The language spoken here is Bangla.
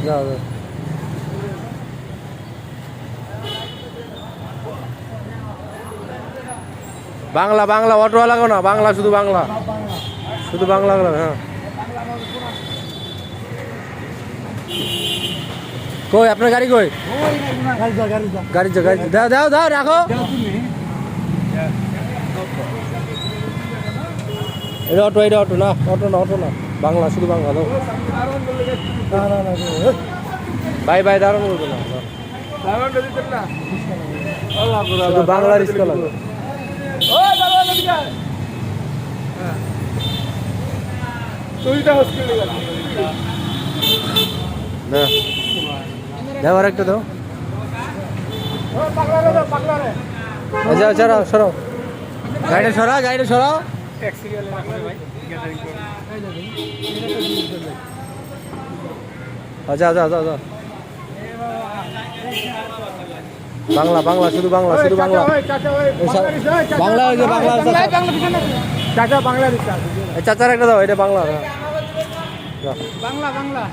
যাও যাও। বাংলা বাংলা অটো লাগাও না, বাংলা শুধু বাংলা, শুধু বাংলা লাগবে। হ্যাঁ কই আপনার গাড়ি কই? গাড়ি যা গাড়ি দাও দাও দাও রাখো। এটা অটো, এটা অটো না, অটো না, অটো না, বাংলা শুধু বাংলা দাও। ভাই ভাই দাঁড়ান বলবো না, শুধু বাংলা রিস্কা লাগবে। দাও আর একটা দাও। আচ্ছা সরাও সরাও, গাড়িটা সরাও, গাড়িটা সরাও। আচ্ছা আচ্ছা আচ্ছা আচ্ছা, বাংলা বাংলা শুধু বাংলা, শুধু বাংলা বাংলা, ওই যে বাংলা চাচা, বাংলা চাচার একটা দাও, এটা বাংলা। বাংলা বাংলা